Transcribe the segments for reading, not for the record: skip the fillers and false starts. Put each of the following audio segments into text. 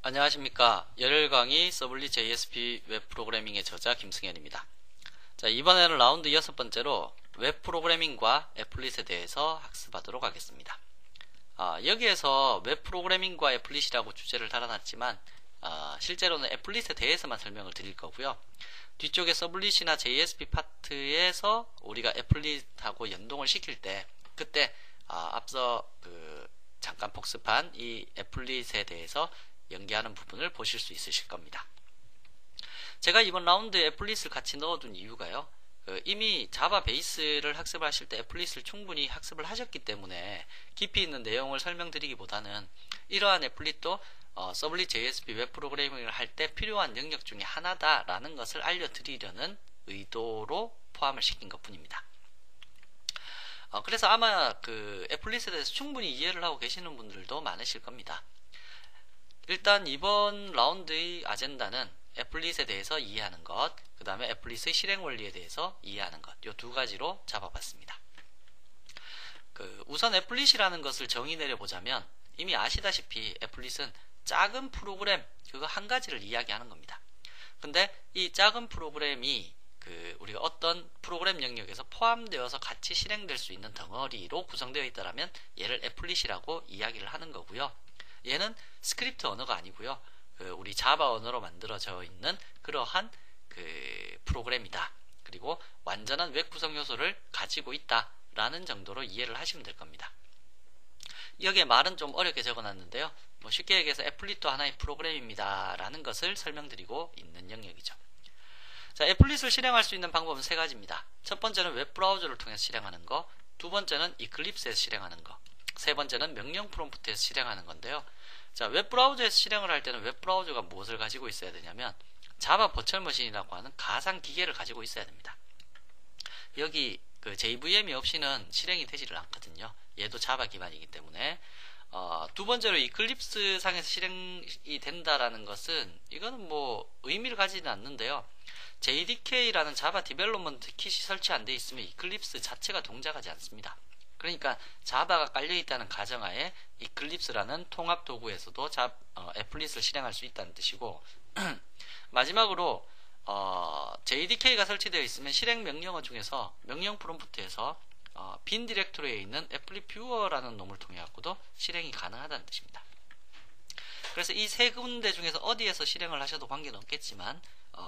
안녕하십니까. 열혈 강의 서블리 JSP 웹 프로그래밍의 저자 김승현입니다. 자, 이번에는 라운드 6번째로 웹 프로그래밍과 애플릿에 대해서 학습하도록 하겠습니다. 여기에서 웹 프로그래밍과 애플릿이라고 주제를 달아놨지만 실제로는 애플릿에 대해서만 설명을 드릴 거고요. 뒤쪽에 서블릿이나 JSP 파트에서 우리가 애플릿하고 연동을 시킬 때 그때 앞서 잠깐 복습한 이 애플릿에 대해서 연계하는 부분을 보실 수 있으실 겁니다. 제가 이번 라운드에 애플릿을 같이 넣어둔 이유가요. 이미 자바 베이스를 학습을 하실 때 애플릿을 충분히 학습을 하셨기 때문에 깊이 있는 내용을 설명드리기보다는 이러한 애플릿도 서블릿 JSP 웹 프로그래밍을 할 때 필요한 영역 중에 하나다라는 것을 알려드리려는 의도로 포함을 시킨 것 뿐입니다. 그래서 아마 애플릿에 대해서 충분히 이해를 하고 계시는 분들도 많으실 겁니다. 일단 이번 라운드의 아젠다는 애플릿에 대해서 이해하는 것, 그 다음에 애플릿의 실행 원리에 대해서 이해하는 것, 이 두 가지로 잡아봤습니다. 우선 애플릿이라는 것을 정의 내려보자면 이미 아시다시피 애플릿은 작은 프로그램, 그거 한 가지를 이야기하는 겁니다. 근데 이 작은 프로그램이 우리가 어떤 프로그램 영역에서 포함되어서 같이 실행될 수 있는 덩어리로 구성되어 있다면 얘를 애플릿이라고 이야기를 하는 거고요. 얘는 스크립트 언어가 아니고요. 우리 자바 언어로 만들어져 있는 그러한 프로그램이다. 그리고 완전한 웹 구성 요소를 가지고 있다라는 정도로 이해를 하시면 될 겁니다. 여기에 말은 좀 어렵게 적어놨는데요. 쉽게 얘기해서 애플릿도 하나의 프로그램입니다. 라는 것을 설명드리고 있는 영역이죠. 자, 애플릿을 실행할 수 있는 방법은 세 가지입니다. 첫 번째는 웹브라우저를 통해서 실행하는 거, 두 번째는 이클립스에서 실행하는 거, 세 번째는 명령 프롬프트에서 실행하는 건데요. 자, 웹브라우저에서 실행을 할 때는 웹브라우저가 무엇을 가지고 있어야 되냐면 자바 버추얼 머신이라고 하는 가상 기계를 가지고 있어야 됩니다. 여기 JVM이 없이는 실행이 되지를 않거든요. 얘도 자바 기반이기 때문에 두 번째로 이클립스 상에서 실행이 된다라는 것은 이거는 의미를 가지는 않는데요. JDK라는 자바 디벨롭먼트 킷이 설치 안 돼 있으면 이클립스 자체가 동작하지 않습니다. 그러니까 자바가 깔려있다는 가정하에 이클립스라는 통합 도구에서도 애플릿을 실행할 수 있다는 뜻이고 마지막으로 JDK가 설치되어 있으면 실행 명령어 중에서 명령 프롬프트에서 빈 디렉토리에 있는 애플릿 뷰어라는 놈을 통해 갖고도 실행이 가능하다는 뜻입니다. 그래서 이 세 군데 중에서 어디에서 실행을 하셔도 관계는 없겠지만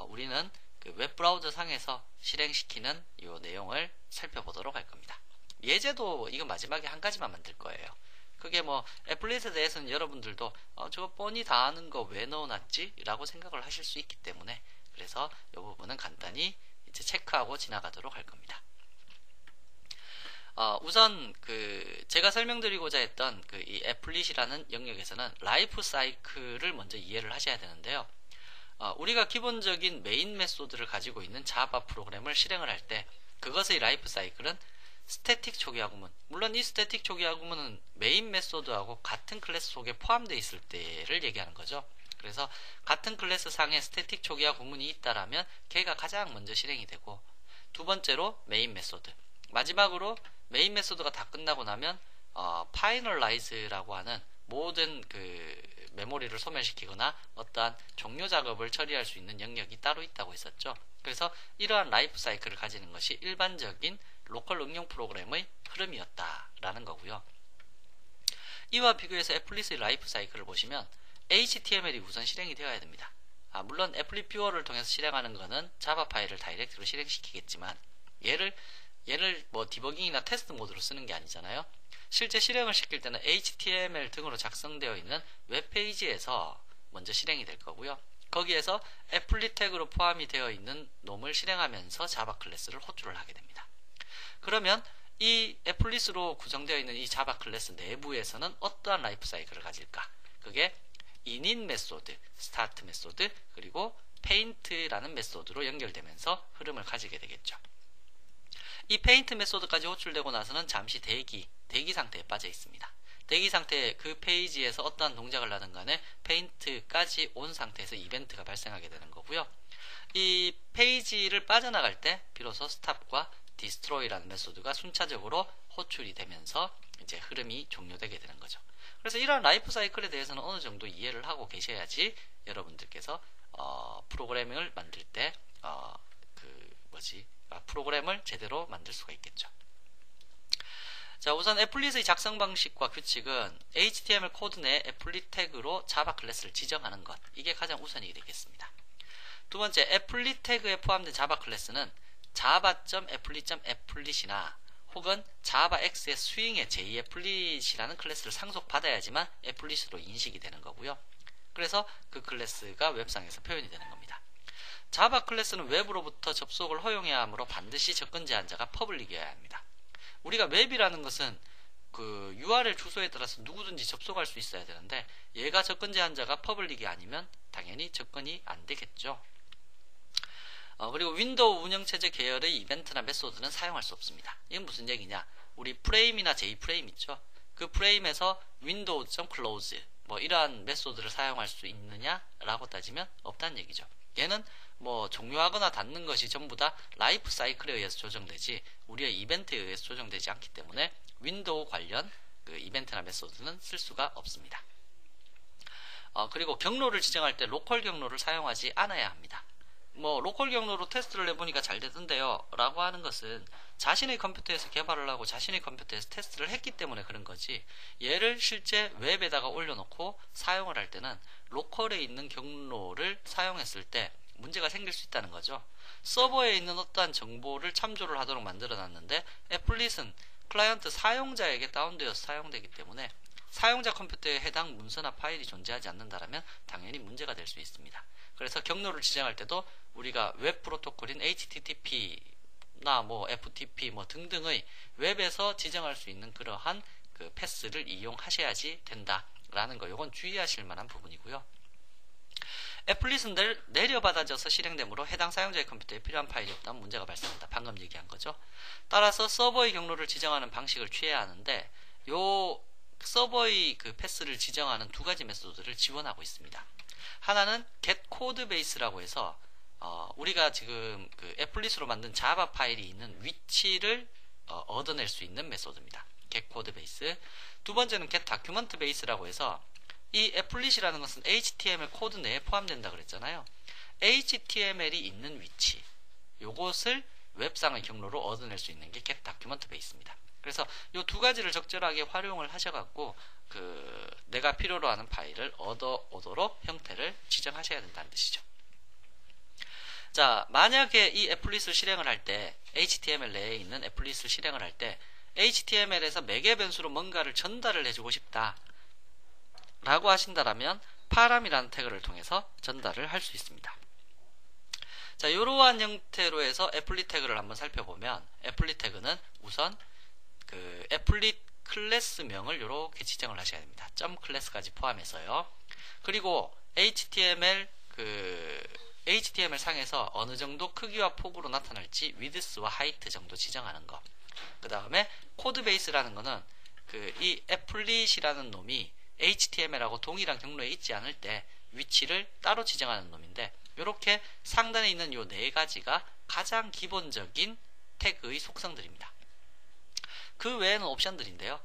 우리는 웹브라우저 상에서 실행시키는 이 내용을 살펴보도록 할 겁니다. 예제도 이거 마지막에 한 가지만 만들 거예요. 그게 애플릿에 대해서는 여러분들도 저거 뻔히 다 아는 거 왜 넣어놨지? 라고 생각을 하실 수 있기 때문에 그래서 이 부분은 간단히 이제 체크하고 지나가도록 할 겁니다. 우선 제가 설명드리고자 했던 이 애플릿이라는 영역에서는 라이프 사이클을 먼저 이해를 하셔야 되는데요. 우리가 기본적인 메인 메소드를 가지고 있는 자바 프로그램을 실행을 할 때 그것의 라이프 사이클은 스태틱 초기화 구문, 물론 이 스태틱 초기화 구문은 메인 메소드하고 같은 클래스 속에 포함되어 있을 때를 얘기하는 거죠. 그래서 같은 클래스 상에 스태틱 초기화 구문이 있다라면 걔가 가장 먼저 실행이 되고 두 번째로 메인 메소드, 마지막으로 메인 메소드가 다 끝나고 나면 파이널라이즈라고 하는 모든 메모리를 소멸시키거나 어떠한 종료 작업을 처리할 수 있는 영역이 따로 있다고 했었죠. 그래서 이러한 라이프 사이클을 가지는 것이 일반적인 로컬 응용 프로그램의 흐름이었다라는 거고요. 이와 비교해서 애플릿의 라이프 사이클을 보시면 HTML이 우선 실행이 되어야 됩니다. 물론 애플릿 뷰어를 통해서 실행하는 것은 자바 파일을 다이렉트로 실행시키겠지만 얘를 디버깅이나 테스트 모드로 쓰는 게 아니잖아요. 실제 실행을 시킬 때는 HTML 등으로 작성되어 있는 웹페이지에서 먼저 실행이 될 거고요. 거기에서 애플릿 태그로 포함이 되어 있는 놈을 실행하면서 자바 클래스를 호출을 하게 됩니다. 그러면 이 애플릿으로 구성되어 있는 이 자바 클래스 내부에서는 어떠한 라이프 사이클을 가질까? 그게 init 메소드, start 메소드, 그리고 paint라는 메소드로 연결되면서 흐름을 가지게 되겠죠. 이 paint 메소드까지 호출되고 나서는 잠시 대기 상태에 빠져 있습니다. 대기 상태에 그 페이지에서 어떠한 동작을 하든 간에 paint까지 온 상태에서 이벤트가 발생하게 되는 거고요. 이 페이지를 빠져나갈 때 비로소 stop과 destroy라는 메소드가 순차적으로 호출이 되면서 이제 흐름이 종료되게 되는 거죠. 그래서 이러한 라이프 사이클에 대해서는 어느 정도 이해를 하고 계셔야지 여러분들께서 프로그래밍을 만들 때 프로그램을 제대로 만들 수가 있겠죠. 자, 우선 애플릿의 작성 방식과 규칙은 HTML 코드 내 애플릿 태그로 자바 클래스를 지정하는 것, 이게 가장 우선이 되겠습니다. 두 번째, 애플릿 태그에 포함된 자바 클래스는 java.applet.applet이나 혹은 자바X의 스윙의 JApplet이라는 클래스를 상속받아야지만 애플릿으로 인식이 되는 거고요. 그래서 그 클래스가 웹상에서 표현이 되는 겁니다. 자바 클래스는 웹으로부터 접속을 허용해야 하므로 반드시 접근 제한자가 퍼블릭이어야 합니다. 우리가 웹이라는 것은 그 URL 주소에 따라서 누구든지 접속할 수 있어야 되는데 얘가 접근 제한자가 퍼블릭이 아니면 당연히 접근이 안 되겠죠. 그리고 윈도우 운영체제 계열의 이벤트나 메소드는 사용할 수 없습니다. 이건 무슨 얘기냐? 우리 프레임이나 J프레임 있죠? 그 프레임에서 window.close 뭐 이러한 메소드를 사용할 수 있느냐라고 따지면 없다는 얘기죠. 얘는 뭐 종료하거나 닫는 것이 전부 다 라이프 사이클에 의해서 조정되지 우리의 이벤트에 의해서 조정되지 않기 때문에 윈도우 관련 그 이벤트나 메소드는 쓸 수가 없습니다. 그리고 경로를 지정할 때 로컬 경로를 사용하지 않아야 합니다. 뭐 로컬 경로로 테스트를 해보니까 잘 되던데요 라고 하는 것은 자신의 컴퓨터에서 개발을 하고 자신의 컴퓨터에서 테스트를 했기 때문에 그런 거지, 얘를 실제 웹에다가 올려놓고 사용을 할 때는 로컬에 있는 경로를 사용했을 때 문제가 생길 수 있다는 거죠. 서버에 있는 어떠한 정보를 참조를 하도록 만들어 놨는데 애플릿은 클라이언트 사용자에게 다운되어서 사용되기 때문에 사용자 컴퓨터에 해당 문서나 파일이 존재하지 않는다면 당연히 문제가 될 수 있습니다. 그래서 경로를 지정할 때도 우리가 웹 프로토콜인 HTTP나 뭐 FTP 뭐 등등의 웹에서 지정할 수 있는 그러한 그 패스를 이용하셔야지 된다라는 거, 이건 주의하실 만한 부분이고요. 애플릿은 내려받아져서 실행되므로 해당 사용자의 컴퓨터에 필요한 파일이 없다면 문제가 발생한다. 방금 얘기한 거죠. 따라서 서버의 경로를 지정하는 방식을 취해야 하는데 요 서버의 그 패스를 지정하는 두 가지 메소드를 지원하고 있습니다. 하나는 getCodebase라고 해서 우리가 지금 그 애플릿으로 만든 자바 파일이 있는 위치를 얻어낼 수 있는 메소드입니다. getCodeBase. 두 번째는 getDocumentBase라고 해서 이 애플릿이라는 것은 HTML 코드 내에 포함된다 그랬잖아요. HTML이 있는 위치, 요것을 웹상의 경로로 얻어낼 수 있는 게 getDocumentBase입니다. 그래서 이 두 가지를 적절하게 활용을 하셔갖고 내가 필요로 하는 파일을 얻어오도록 형태를 지정하셔야 된다는 뜻이죠. 자, 만약에 이 애플릿을 실행을 할 때 HTML 내에 있는 애플릿을 실행을 할 때 HTML에서 매개 변수로 뭔가를 전달을 해주고 싶다 라고 하신다라면 param이라는 태그를 통해서 전달을 할 수 있습니다. 자, 이러한 형태로 해서 애플릿 태그를 한번 살펴보면 애플릿 태그는 우선 그 애플릿 클래스명을 이렇게 지정을 하셔야 됩니다. 점 클래스까지 포함해서요. 그리고 HTML 상에서 어느 정도 크기와 폭으로 나타날지 width와 height 정도 지정하는 거. 그 다음에 코드베이스라는 거는 이 애플릿이라는 놈이 HTML하고 동일한 경로에 있지 않을 때 위치를 따로 지정하는 놈인데, 이렇게 상단에 있는 요 네 가지가 가장 기본적인 태그의 속성들입니다. 그 외에는 옵션들인데요.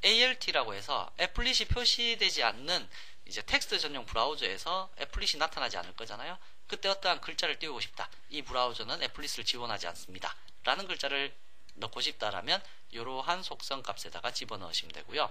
ALT라고 해서 애플릿이 표시되지 않는 이제 텍스트 전용 브라우저에서 애플릿이 나타나지 않을 거잖아요. 그때 어떠한 글자를 띄우고 싶다. 이 브라우저는 애플릿을 지원하지 않습니다. 라는 글자를 넣고 싶다라면 이러한 속성 값에다가 집어넣으시면 되고요.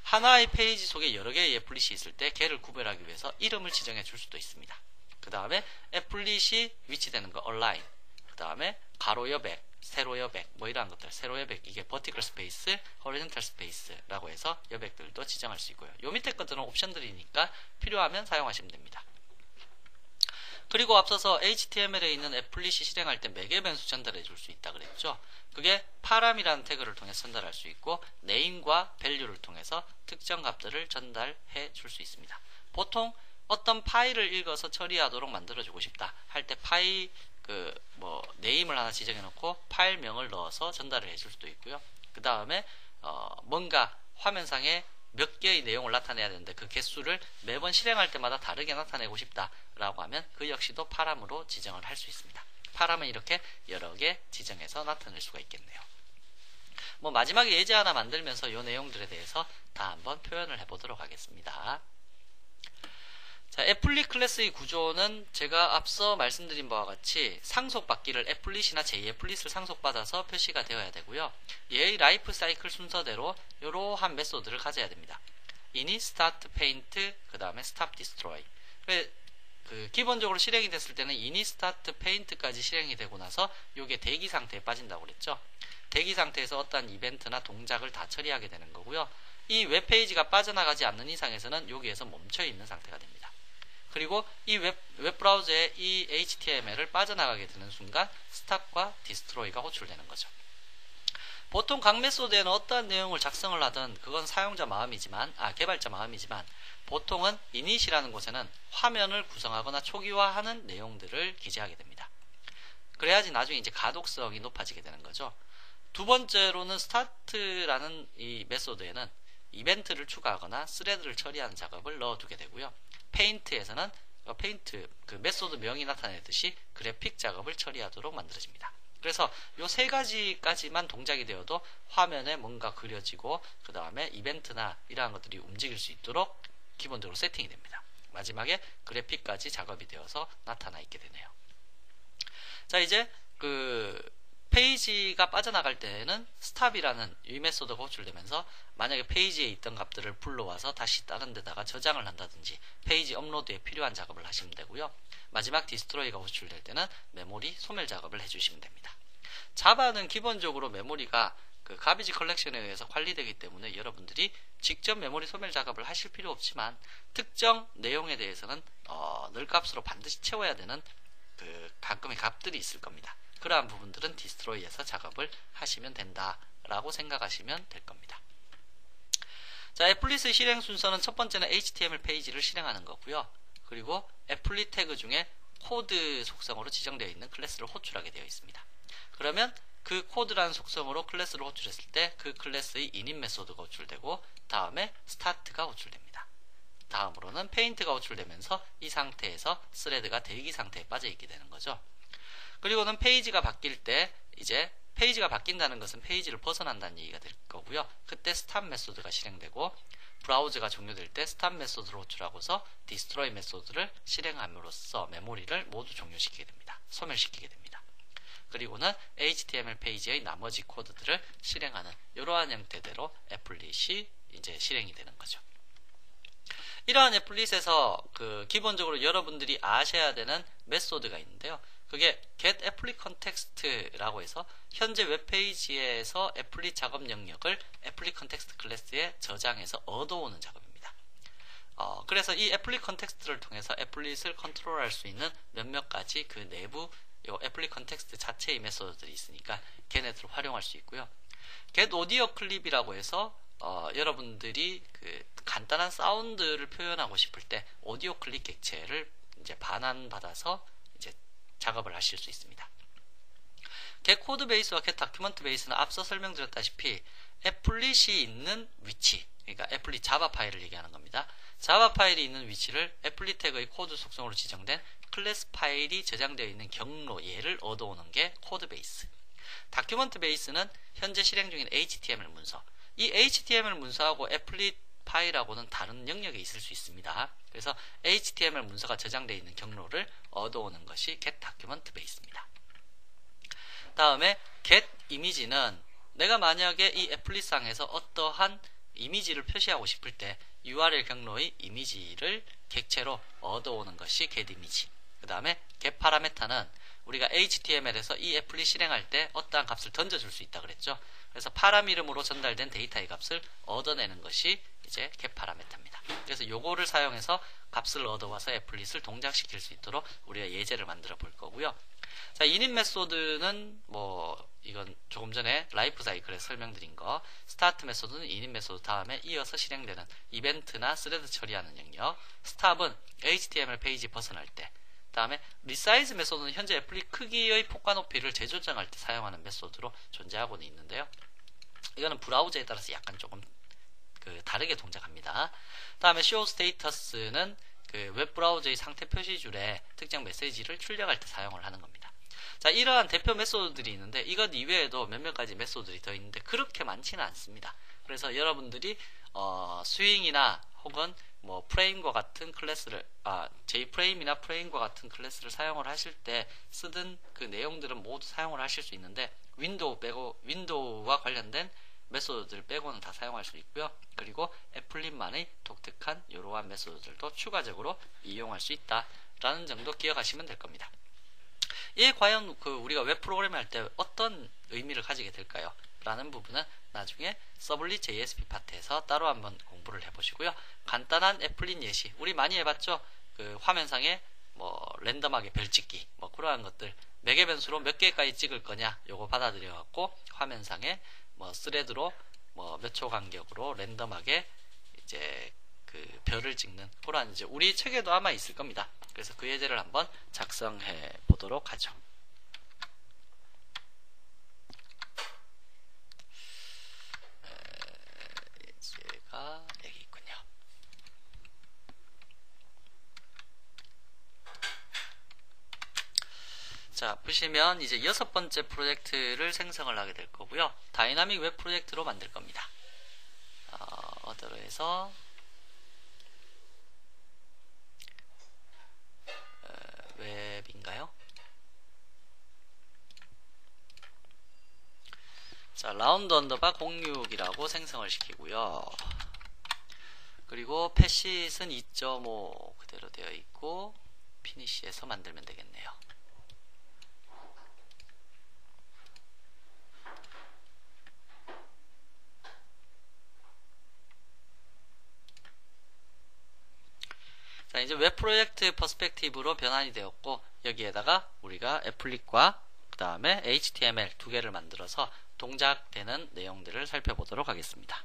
하나의 페이지 속에 여러 개의 애플릿이 있을 때 걔를 구별하기 위해서 이름을 지정해 줄 수도 있습니다. 그 다음에 애플릿이 위치되는 거 align, 그 다음에 가로 여백, 세로 여백, 뭐 이러한 것들, 세로 여백, 이게 vertical space, horizontal space라고 해서 여백들도 지정할 수 있고요. 요 밑에 것들은 옵션들이니까 필요하면 사용하시면 됩니다. 그리고 앞서서 HTML에 있는 애플릿이 실행할 때 매개 변수 전달해 줄 수 있다 그랬죠. 그게 param이라는 태그를 통해서 전달할 수 있고 name과 value를 통해서 특정 값들을 전달해 줄 수 있습니다. 보통 어떤 파일을 읽어서 처리하도록 만들어주고 싶다 할 때 파일 네임을 하나 지정해 놓고 파일명을 넣어서 전달을 해줄 수도 있고요. 그 다음에 뭔가 화면상에 몇 개의 내용을 나타내야 되는데 그 개수를 매번 실행할 때마다 다르게 나타내고 싶다 라고 하면 그 역시도 param으로 지정을 할 수 있습니다. param은 이렇게 여러 개 지정해서 나타낼 수가 있겠네요. 뭐 마지막에 예제 하나 만들면서 이 내용들에 대해서 다 한번 표현을 해보도록 하겠습니다. 자, 애플릿 클래스의 구조는 제가 앞서 말씀드린 바와 같이 상속받기를 애플릿이나 J애플릿을 상속받아서 표시가 되어야 되고요. 얘의 라이프 사이클 순서대로 이러한 메소드를 가져야 됩니다. init, start, paint, 그 다음에 stop, destroy. 기본적으로 실행이 됐을 때는 init, start, paint까지 실행이 되고 나서 이게 대기 상태에 빠진다고 그랬죠. 대기 상태에서 어떠한 이벤트나 동작을 다 처리하게 되는 거고요. 이 웹페이지가 빠져나가지 않는 이상에서는 여기에서 멈춰 있는 상태가 됩니다. 그리고 이 웹브라우저의 이 HTML을 빠져나가게 되는 순간 stop과 destroy가 호출되는 거죠. 보통 각 메소드에는 어떠한 내용을 작성을 하든 그건 사용자 마음이지만, 개발자 마음이지만, 보통은 init이라는 곳에는 화면을 구성하거나 초기화하는 내용들을 기재하게 됩니다. 그래야지 나중에 이제 가독성이 높아지게 되는 거죠. 두 번째로는 start라는 이 메소드에는 이벤트를 추가하거나 스레드를 처리하는 작업을 넣어두게 되고요. 페인트에서는 페인트 그 메소드 명이 나타내듯이 그래픽 작업을 처리하도록 만들어집니다. 그래서 요 세 가지까지만 동작이 되어도 화면에 뭔가 그려지고 그 다음에 이벤트나 이러한 것들이 움직일 수 있도록 기본적으로 세팅이 됩니다. 마지막에 그래픽까지 작업이 되어서 나타나 있게 되네요. 자, 이제 페이지가 빠져나갈 때는 stop이라는 이 메소드가 호출되면서 만약에 페이지에 있던 값들을 불러와서 다시 다른 데다가 저장을 한다든지 페이지 업로드에 필요한 작업을 하시면 되고요. 마지막 destroy가 호출될 때는 메모리 소멸 작업을 해주시면 됩니다. 자바는 기본적으로 메모리가 가비지 컬렉션에 의해서 관리되기 때문에 여러분들이 직접 메모리 소멸 작업을 하실 필요 없지만 특정 내용에 대해서는 늘 값으로 반드시 채워야 되는 가끔의 값들이 있을 겁니다. 그러한 부분들은 디스트로이에서 작업을 하시면 된다라고 생각하시면 될 겁니다. 자, 애플릿의 실행 순서는 첫 번째는 HTML 페이지를 실행하는 거고요. 그리고 애플릿 태그 중에 코드 속성으로 지정되어 있는 클래스를 호출하게 되어 있습니다. 그러면 그 코드라는 속성으로 클래스를 호출했을 때 그 클래스의 init 메소드가 호출되고 다음에 start가 호출됩니다. 다음으로는 paint가 호출되면서 이 상태에서 스레드가 대기 상태에 빠져 있게 되는 거죠. 그리고는 페이지가 바뀔 때 이제 페이지가 바뀐다는 것은 페이지를 벗어난다는 얘기가 될 거고요. 그때 stop 메소드가 실행되고 브라우저가 종료될 때 stop 메소드를 호출하고서 destroy 메소드를 실행함으로써 메모리를 모두 종료시키게 됩니다. 소멸시키게 됩니다. 그리고는 HTML 페이지의 나머지 코드들을 실행하는 이러한 형태대로 애플릿이 이제 실행이 되는 거죠. 이러한 애플릿에서 기본적으로 여러분들이 아셔야 되는 메소드가 있는데요. 그게 getApplyContext라고 해서 현재 웹페이지에서 애플릿 작업 영역을 애플릿Context 클래스에 저장해서 얻어오는 작업입니다. 그래서 이 애플릿Context를 통해서 애플릿을 컨트롤할 수 있는 몇몇 가지 그 내부 요 애플릿Context 자체의 메소드들이 있으니까 걔네들을 활용할 수 있고요. getAudioClip이라고 해서 여러분들이 간단한 사운드를 표현하고 싶을 때 오디오 클립 객체를 이제 반환받아서 이제 작업을 하실 수 있습니다. getCodeBase와 getDocumentBase는 앞서 설명드렸다시피 애플릿이 있는 위치, 그러니까 애플릿 자바 파일을 얘기하는 겁니다. 자바 파일이 있는 위치를 애플릿 태그의 코드 속성으로 지정된 클래스 파일이 저장되어 있는 경로 얘를 얻어오는 게 코드베이스. 다큐먼트 베이스는 현재 실행 중인 HTML 문서. 이 HTML 문서하고 애플릿 파일하고는 다른 영역에 있을 수 있습니다. 그래서 HTML 문서가 저장되어 있는 경로를 얻어오는 것이 getDocumentBase입니다. 다음에 getImage는 내가 만약에 이 애플릿상에서 어떠한 이미지를 표시하고 싶을 때 URL 경로의 이미지를 객체로 얻어오는 것이 getImage. 그 다음에 getParameter는 우리가 HTML에서 이 애플릿 실행할 때 어떠한 값을 던져줄 수 있다 그랬죠. 그래서 파람 이름으로 전달된 데이터의 값을 얻어내는 것이 이제 getParameter입니다. 그래서 요거를 사용해서 값을 얻어와서 애플릿을 동작시킬 수 있도록 우리가 예제를 만들어 볼 거고요. 자, init 메소드는 이건 조금 전에 라이프 사이클에서 설명드린 거. 스타트 메소드는 init 메소드 다음에 이어서 실행되는 이벤트나 스레드 처리하는 영역. stop은 HTML 페이지 벗어날 때. 다음에 resize 메소드는 현재 애플릿 크기의 폭과 높이를 재조정할 때 사용하는 메소드로 존재하고는 있는데요. 이거는 브라우저에 따라서 약간 조금 다르게 동작합니다. 다음에 show status는 웹브라우저의 상태 표시줄에 특정 메시지를 출력할 때 사용을 하는 겁니다. 자, 이러한 대표 메소드들이 있는데 이것 이외에도 몇몇 가지 메소드들이 더 있는데 그렇게 많지는 않습니다. 그래서 여러분들이 스윙이나 혹은 뭐 프레임과 같은 클래스를 J프레임이나 프레임과 같은 클래스를 사용을 하실 때 쓰던 그 내용들은 모두 사용을 하실 수 있는데 윈도우와 관련된 메소드들 빼고는 다 사용할 수 있고요. 그리고 애플린만의 독특한 이러한 메소드들도 추가적으로 이용할 수 있다라는 정도 기억하시면 될 겁니다. 이게 과연 우리가 웹 프로그램을 할 때 어떤 의미를 가지게 될까요? 라는 부분은 나중에 서블릿 JSP 파트에서 따로 한번 공부를 해보시고요. 간단한 애플린 예시, 우리 많이 해봤죠? 그 화면상에 뭐 랜덤하게 별 찍기, 뭐 그러한 것들, 매개 변수로 몇 개까지 찍을 거냐, 요거 받아들여 갖고 화면상에 뭐 스레드로 뭐 몇 초 간격으로 랜덤하게 이제 그 별을 찍는 그러한 이제 우리 책에도 아마 있을 겁니다. 그래서 그 예제를 한번 작성해 보도록 하죠. 예제가 여기 있군요. 자, 보시면 이제 6번째 프로젝트를 생성을 하게 될 거고요. 다이나믹 웹 프로젝트로 만들 겁니다. 어더로 해서 웹인가요? 자, 라운드 언더바 06이라고 생성을 시키고요. 그리고 패시스는 2.5 그대로 되어 있고 피니시에서 만들면 되겠네요. 자, 이제 웹 프로젝트 퍼스펙티브로 변환이 되었고 여기에다가 우리가 애플릿과 그 다음에 HTML 두 개를 만들어서 동작되는 내용들을 살펴보도록 하겠습니다.